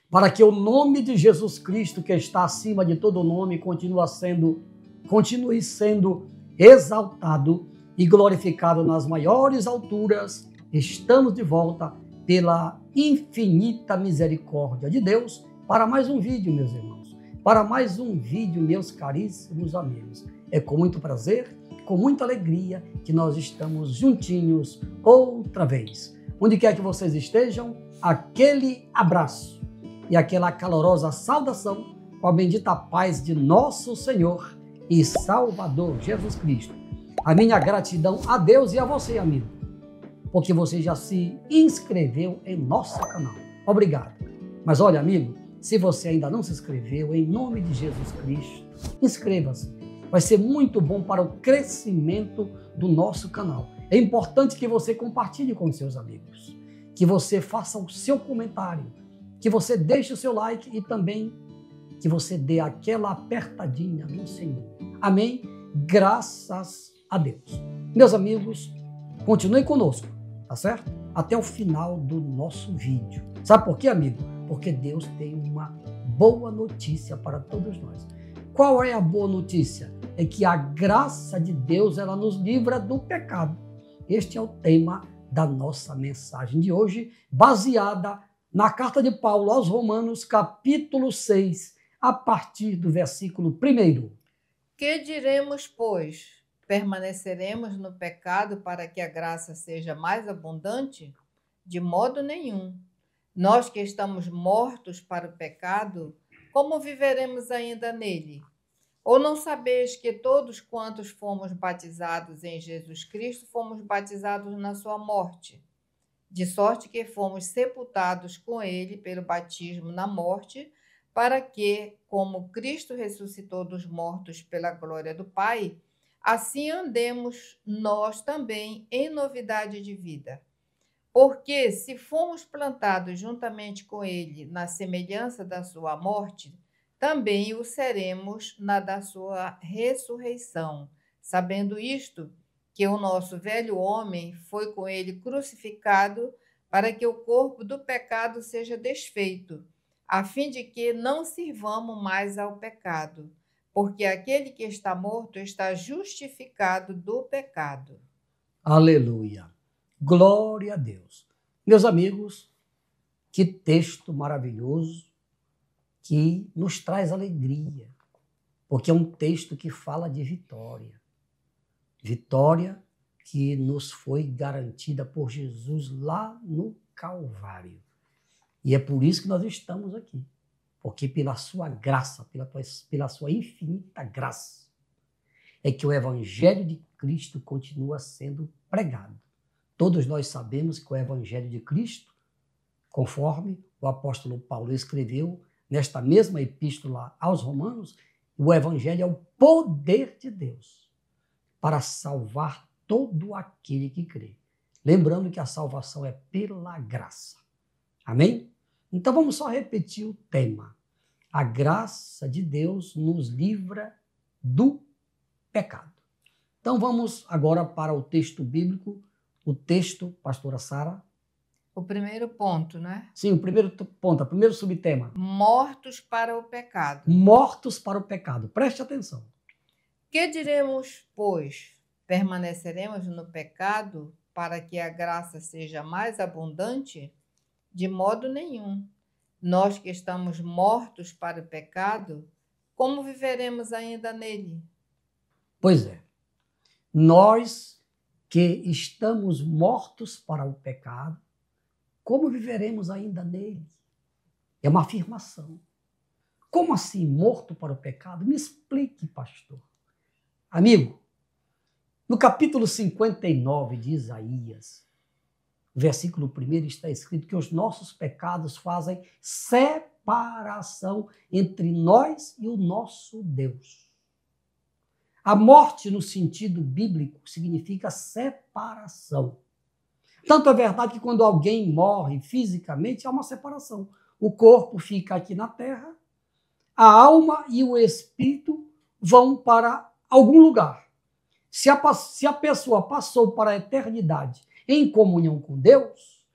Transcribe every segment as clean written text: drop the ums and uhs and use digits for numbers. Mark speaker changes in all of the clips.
Speaker 1: para que o nome de Jesus Cristo, que está acima de todo nome, continue sendo exaltado e glorificado nas maiores alturas. Estamos de volta pela infinita misericórdia de Deus para mais um vídeo, meus irmãos, para mais um vídeo, meus caríssimos amigos. É com muito prazer, com muita alegria que nós estamos juntinhos outra vez. Onde quer que vocês estejam, aquele abraço e aquela calorosa saudação com a bendita paz de nosso Senhor e Salvador Jesus Cristo. A minha gratidão a Deus e a você, amigo, porque você já se inscreveu em nosso canal. Obrigado. Mas olha, amigo, se você ainda não se inscreveu, em nome de Jesus Cristo, inscreva-se. Vai ser muito bom para o crescimento do nosso canal. É importante que você compartilhe com seus amigos, que você faça o seu comentário, que você deixe o seu like e também que você dê aquela apertadinha no Senhor. Amém? Graças a Deus. Meus amigos, continuem conosco, tá certo? Até o final do nosso vídeo. Sabe por quê, amigo? Porque Deus tem uma boa notícia para todos nós. Qual é a boa notícia? É que a graça de Deus, ela nos livra do pecado. Este é o tema da nossa mensagem de hoje, baseada na carta de Paulo aos Romanos, capítulo 6, a partir do versículo 1.
Speaker 2: Que diremos, pois? Permaneceremos no pecado para que a graça seja mais abundante? De modo nenhum. Nós que estamos mortos para o pecado, como viveremos ainda nele? Ou não sabeis que todos quantos fomos batizados em Jesus Cristo, fomos batizados na sua morte? De sorte que fomos sepultados com ele pelo batismo na morte, para que, como Cristo ressuscitou dos mortos pela glória do Pai, assim andemos nós também em novidade de vida. Porque, se fomos plantados juntamente com ele na semelhança da sua morte, também o seremos na da sua ressurreição, sabendo isto, que o nosso velho homem foi com ele crucificado para que o corpo do pecado seja desfeito, a fim de que não sirvamos mais ao pecado, porque aquele que está morto está justificado do pecado.
Speaker 1: Aleluia. Glória a Deus. Meus amigos, que texto maravilhoso que nos traz alegria, porque é um texto que fala de vitória. Vitória que nos foi garantida por Jesus lá no Calvário. E é por isso que nós estamos aqui, porque pela sua graça, pela sua infinita graça, é que o Evangelho de Cristo continua sendo pregado. Todos nós sabemos que o Evangelho de Cristo, conforme o apóstolo Paulo escreveu nesta mesma epístola aos Romanos, o Evangelho é o poder de Deus para salvar todo aquele que crê. Lembrando que a salvação é pela graça. Amém? Então vamos só repetir o tema. A graça de Deus nos livra do pecado. Então vamos agora para o texto bíblico, o texto, pastora Sara.
Speaker 2: O primeiro ponto, né?
Speaker 1: Sim, o primeiro ponto, o primeiro subtema.
Speaker 2: Mortos para o pecado.
Speaker 1: Mortos para o pecado. Preste atenção.
Speaker 2: Que diremos, pois? Permaneceremos no pecado para que a graça seja mais abundante? De modo nenhum. Nós que estamos mortos para o pecado, como viveremos ainda nele?
Speaker 1: Pois é. Nós que estamos mortos para o pecado, como viveremos ainda nele? É uma afirmação. Como assim, morto para o pecado? Me explique, pastor. Amigo, no capítulo 59 de Isaías, versículo 1 está escrito que os nossos pecados fazem separação entre nós e o nosso Deus. A morte, no sentido bíblico, significa separação. Tanto é verdade que quando alguém morre fisicamente, há uma separação. O corpo fica aqui na terra, a alma e o espírito vão para algum lugar. Se a pessoa passou para a eternidade em comunhão com Deus,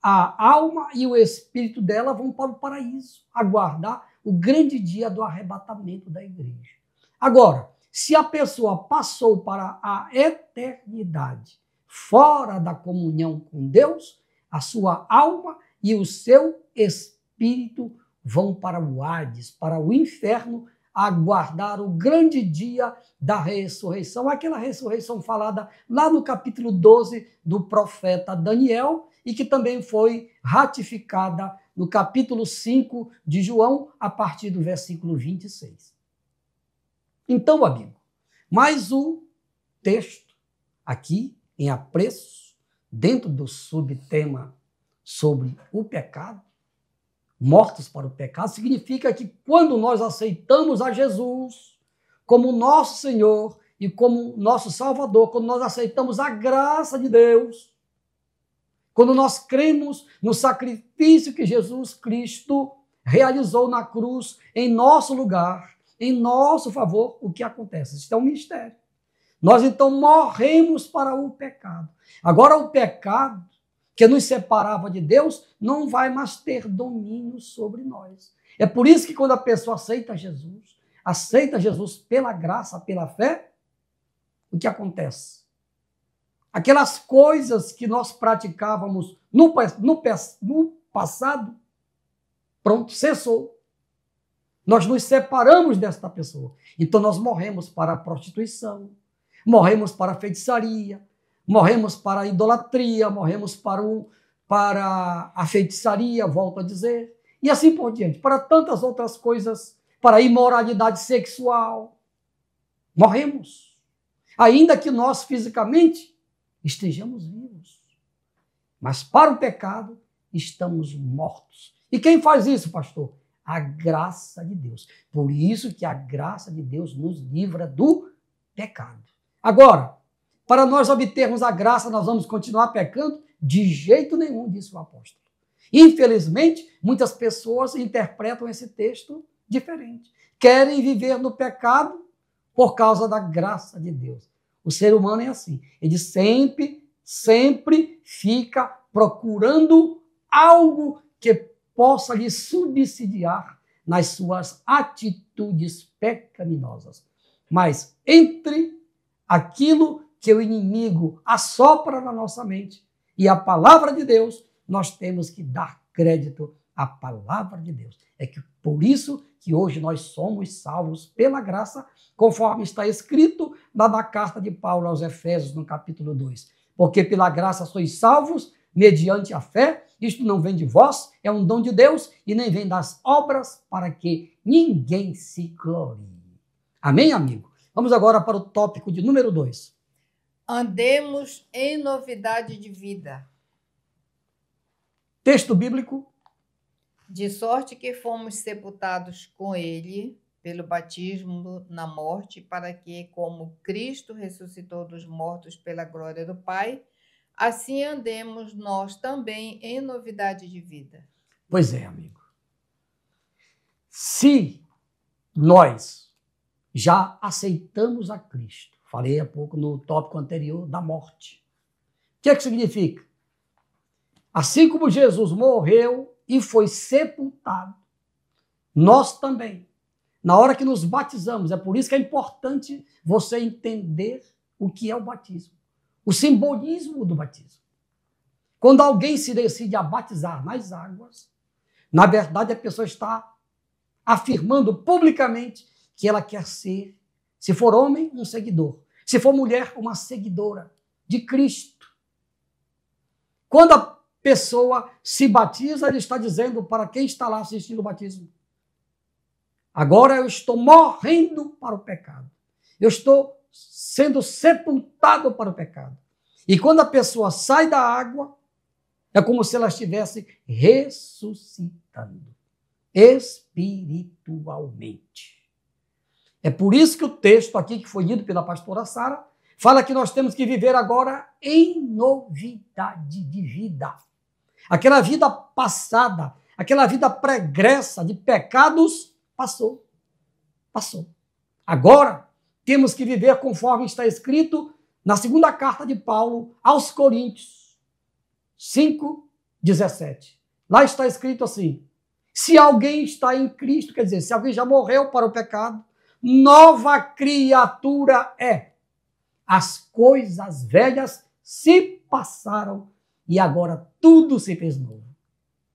Speaker 1: a alma e o espírito dela vão para o paraíso, aguardar o grande dia do arrebatamento da igreja. Agora, se a pessoa passou para a eternidade fora da comunhão com Deus, a sua alma e o seu espírito vão para o Hades, para o inferno, aguardar o grande dia da ressurreição, aquela ressurreição falada lá no capítulo 12 do profeta Daniel e que também foi ratificada no capítulo 5 de João, a partir do versículo 26. Então, amigo, mais um texto aqui em apreço, dentro do subtema sobre o pecado, mortos para o pecado, significa que quando nós aceitamos a Jesus como nosso Senhor e como nosso Salvador, quando nós aceitamos a graça de Deus, quando nós cremos no sacrifício que Jesus Cristo realizou na cruz em nosso lugar, em nosso favor, o que acontece? Isso é um mistério. Nós então morremos para o pecado. Agora o pecado que nos separava de Deus, não vai mais ter domínio sobre nós. É por isso que quando a pessoa aceita Jesus pela graça, pela fé, o que acontece? Aquelas coisas que nós praticávamos no passado, pronto, cessou. Nós nos separamos desta pessoa. Então nós morremos para a prostituição, morremos para a feitiçaria, morremos para a idolatria, morremos para a feitiçaria, volto a dizer, e assim por diante, para tantas outras coisas, para a imoralidade sexual. Morremos, ainda que nós fisicamente estejamos vivos, mas para o pecado estamos mortos. E quem faz isso, pastor? A graça de Deus. Por isso que a graça de Deus nos livra do pecado. Agora, para nós obtermos a graça, nós vamos continuar pecando? De jeito nenhum, disse o apóstolo. Infelizmente, muitas pessoas interpretam esse texto diferente. Querem viver no pecado por causa da graça de Deus. O ser humano é assim. Ele sempre fica procurando algo que possa lhe subsidiar nas suas atitudes pecaminosas. Mas entre aquilo que o inimigo assopra na nossa mente e a palavra de Deus, nós temos que dar crédito à palavra de Deus. É que por isso que hoje nós somos salvos pela graça, conforme está escrito lá na carta de Paulo aos Efésios, no capítulo 2. Porque pela graça sois salvos, mediante a fé, isto não vem de vós, é um dom de Deus, e nem vem das obras, para que ninguém se glorie. Amém, amigo? Vamos agora para o tópico de número 2.
Speaker 2: Andemos em novidade de vida.
Speaker 1: Texto bíblico.
Speaker 2: De sorte que fomos sepultados com ele pelo batismo na morte, para que, como Cristo ressuscitou dos mortos pela glória do Pai, assim andemos nós também em novidade de vida.
Speaker 1: Pois é, amigo. Se nós já aceitamos a Cristo, falei há pouco no tópico anterior da morte. O que é que significa? Assim como Jesus morreu e foi sepultado, nós também, na hora que nos batizamos, é por isso que é importante você entender o que é o batismo, o simbolismo do batismo. Quando alguém se decide a batizar nas águas, na verdade a pessoa está afirmando publicamente que ela quer ser, se for homem, um seguidor, se for mulher, uma seguidora de Cristo. Quando a pessoa se batiza, ele está dizendo para quem está lá assistindo o batismo: agora eu estou morrendo para o pecado. Eu estou sendo sepultado para o pecado. E quando a pessoa sai da água, é como se ela estivesse ressuscitando espiritualmente. É por isso que o texto aqui, que foi lido pela pastora Sara, fala que nós temos que viver agora em novidade de vida. Aquela vida passada, aquela vida pregressa de pecados, passou. Agora, temos que viver conforme está escrito na segunda carta de Paulo aos Coríntios 5, 17. Lá está escrito assim: se alguém está em Cristo, quer dizer, se alguém já morreu para o pecado, nova criatura é. As coisas velhas se passaram e agora tudo se fez novo.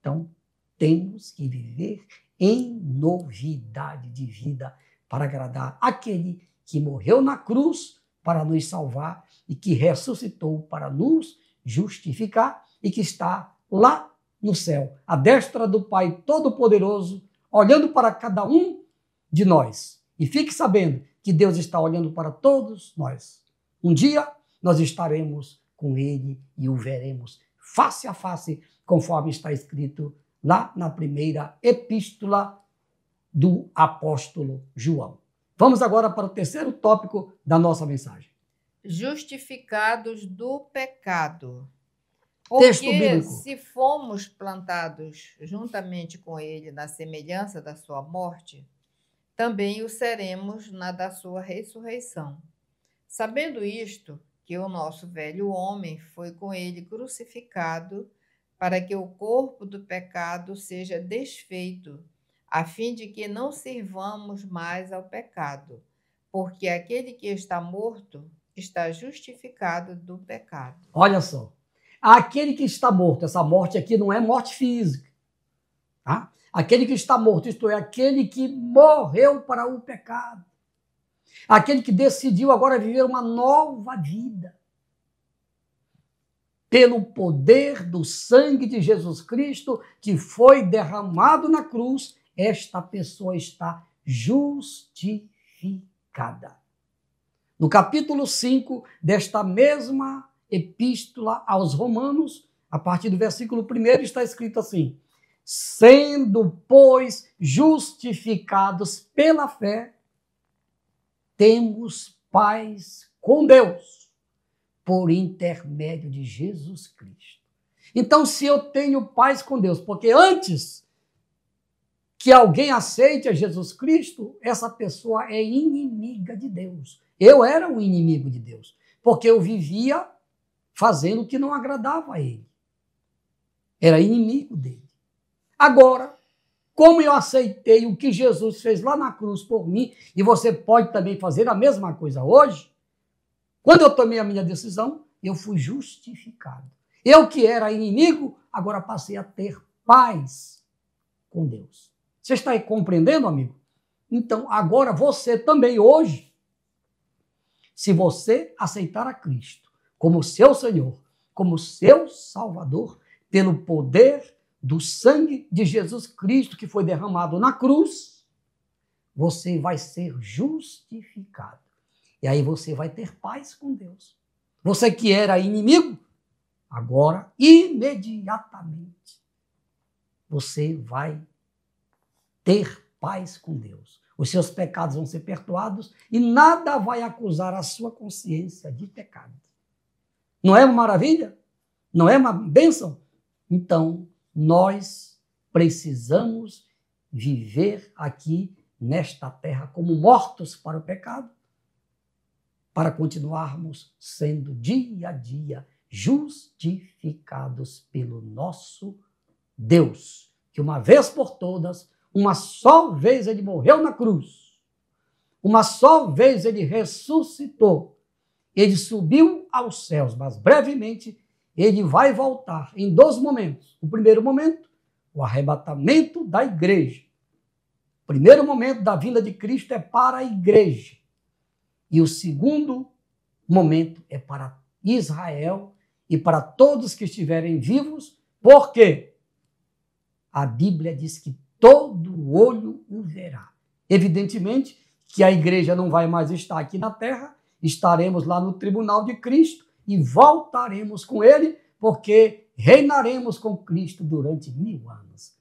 Speaker 1: Então, temos que viver em novidade de vida para agradar aquele que morreu na cruz para nos salvar e que ressuscitou para nos justificar e que está lá no céu, à destra do Pai Todo-Poderoso, olhando para cada um de nós. E fique sabendo que Deus está olhando para todos nós. Um dia nós estaremos com Ele e o veremos face a face, conforme está escrito lá na primeira epístola do apóstolo João. Vamos agora para o terceiro tópico da nossa mensagem.
Speaker 2: Justificados do pecado.
Speaker 1: Texto
Speaker 2: Porque
Speaker 1: bíblico.
Speaker 2: se fomos plantados juntamente com ele na semelhança da sua morte, também o seremos na da sua ressurreição. Sabendo isto, que o nosso velho homem foi com ele crucificado, para que o corpo do pecado seja desfeito, a fim de que não sirvamos mais ao pecado, porque aquele que está morto está justificado do pecado.
Speaker 1: Olha só, aquele que está morto, essa morte aqui não é morte física, tá? Aquele que está morto, isto é, aquele que morreu para o pecado, aquele que decidiu agora viver uma nova vida, pelo poder do sangue de Jesus Cristo que foi derramado na cruz, esta pessoa está justificada. No capítulo 5 desta mesma epístola aos Romanos, a partir do versículo 1, está escrito assim: sendo, pois, justificados pela fé, temos paz com Deus, por intermédio de Jesus Cristo. Então, se eu tenho paz com Deus, porque antes que alguém aceite a Jesus Cristo, essa pessoa é inimiga de Deus. Eu era um inimigo de Deus, porque eu vivia fazendo o que não agradava a Ele. Era inimigo dele. Agora, como eu aceitei o que Jesus fez lá na cruz por mim, e você pode também fazer a mesma coisa hoje, quando eu tomei a minha decisão, eu fui justificado. Eu que era inimigo, agora passei a ter paz com Deus. Você está aí compreendendo, amigo? Então, agora você também hoje, se você aceitar a Cristo como seu Senhor, como seu Salvador, pelo poder do sangue de Jesus Cristo que foi derramado na cruz, você vai ser justificado. E aí você vai ter paz com Deus. Você que era inimigo, agora, imediatamente, você vai ter paz com Deus. Os seus pecados vão ser perdoados e nada vai acusar a sua consciência de pecado. Não é uma maravilha? Não é uma bênção? Então, nós precisamos viver aqui nesta terra como mortos para o pecado, para continuarmos sendo dia a dia justificados pelo nosso Deus, que uma vez por todas, uma só vez ele morreu na cruz, uma só vez ele ressuscitou, ele subiu aos céus, mas brevemente ele vai voltar em 2 momentos. O primeiro momento, o arrebatamento da igreja. O primeiro momento da vinda de Cristo é para a igreja. E o segundo momento é para Israel e para todos que estiverem vivos, porque a Bíblia diz que todo olho o verá. Evidentemente que a igreja não vai mais estar aqui na terra, estaremos lá no tribunal de Cristo e voltaremos com ele, porque reinaremos com Cristo durante 1000 anos.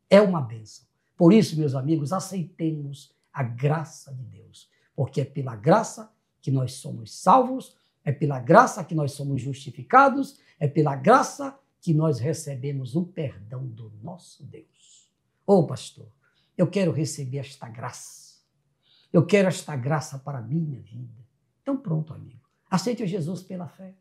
Speaker 1: É uma bênção. Por isso, meus amigos, aceitemos a graça de Deus, porque é pela graça que nós somos salvos, é pela graça que nós somos justificados, é pela graça que nós recebemos o perdão do nosso Deus. Ô pastor, eu quero receber esta graça. Eu quero esta graça para a minha vida. Então pronto, amigo. Aceite Jesus pela fé.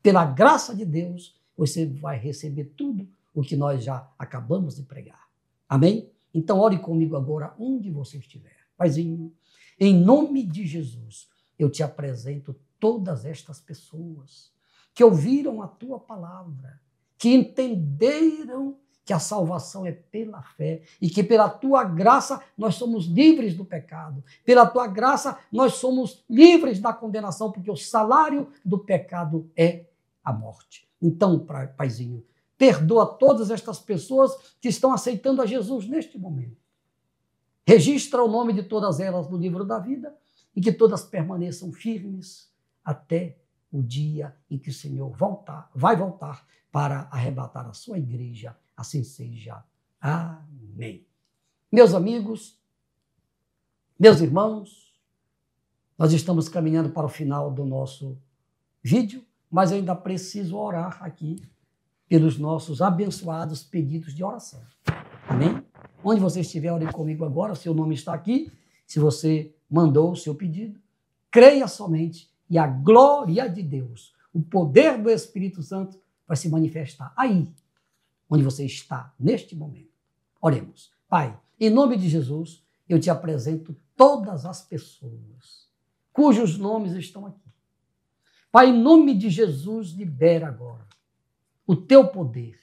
Speaker 1: Pela graça de Deus, você vai receber tudo o que nós já acabamos de pregar. Amém? Então, ore comigo agora, onde você estiver. Paizinho, em nome de Jesus, eu te apresento todas estas pessoas que ouviram a tua palavra, que entenderam que a salvação é pela fé e que pela tua graça nós somos livres do pecado. Pela tua graça nós somos livres da condenação, porque o salário do pecado é a morte. Então, Paizinho, perdoa todas estas pessoas que estão aceitando a Jesus neste momento. Registra o nome de todas elas no livro da vida e que todas permaneçam firmes até o dia em que o Senhor vai voltar para arrebatar a sua igreja. Assim seja. Amém. Meus amigos, meus irmãos, nós estamos caminhando para o final do nosso vídeo, mas eu ainda preciso orar aqui pelos nossos abençoados pedidos de oração. Amém? Onde você estiver, ore comigo agora, seu nome está aqui. Se você mandou o seu pedido, creia somente e a glória de Deus, o poder do Espírito Santo vai se manifestar aí, onde você está neste momento. Oremos. Pai, em nome de Jesus, eu te apresento todas as pessoas cujos nomes estão aqui. Pai, em nome de Jesus, libera agora o teu poder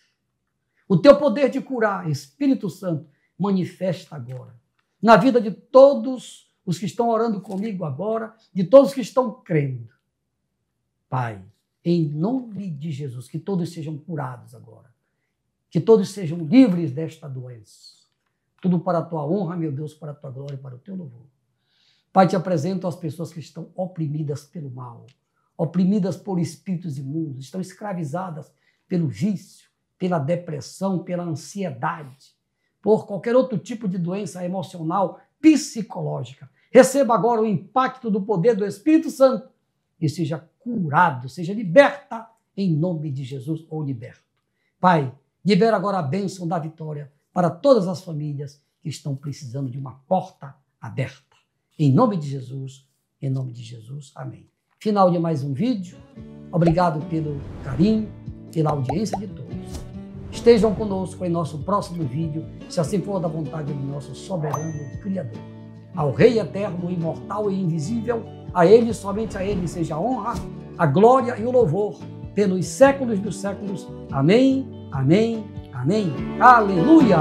Speaker 1: de curar, Espírito Santo, manifesta agora na vida de todos os que estão orando comigo agora, de todos que estão crendo. Pai, em nome de Jesus, que todos sejam curados agora, que todos sejam livres desta doença. Tudo para a tua honra, meu Deus, para a tua glória e para o teu louvor. Pai, te apresento as pessoas que estão oprimidas pelo mal, oprimidas por espíritos imundos, estão escravizadas pelo vício, pela depressão, pela ansiedade, por qualquer outro tipo de doença emocional, psicológica. Receba agora o impacto do poder do Espírito Santo e seja curado, seja liberta em nome de Jesus ou liberto. Pai, libera agora a bênção da vitória para todas as famílias que estão precisando de uma porta aberta. Em nome de Jesus, amém. Final de mais um vídeo. Obrigado pelo carinho, pela audiência de todos. Estejam conosco em nosso próximo vídeo, se assim for da vontade do nosso soberano Criador. Ao Rei eterno, imortal e invisível, a Ele, somente a Ele, seja a honra, a glória e o louvor pelos séculos dos séculos. Amém, amém, amém. Aleluia!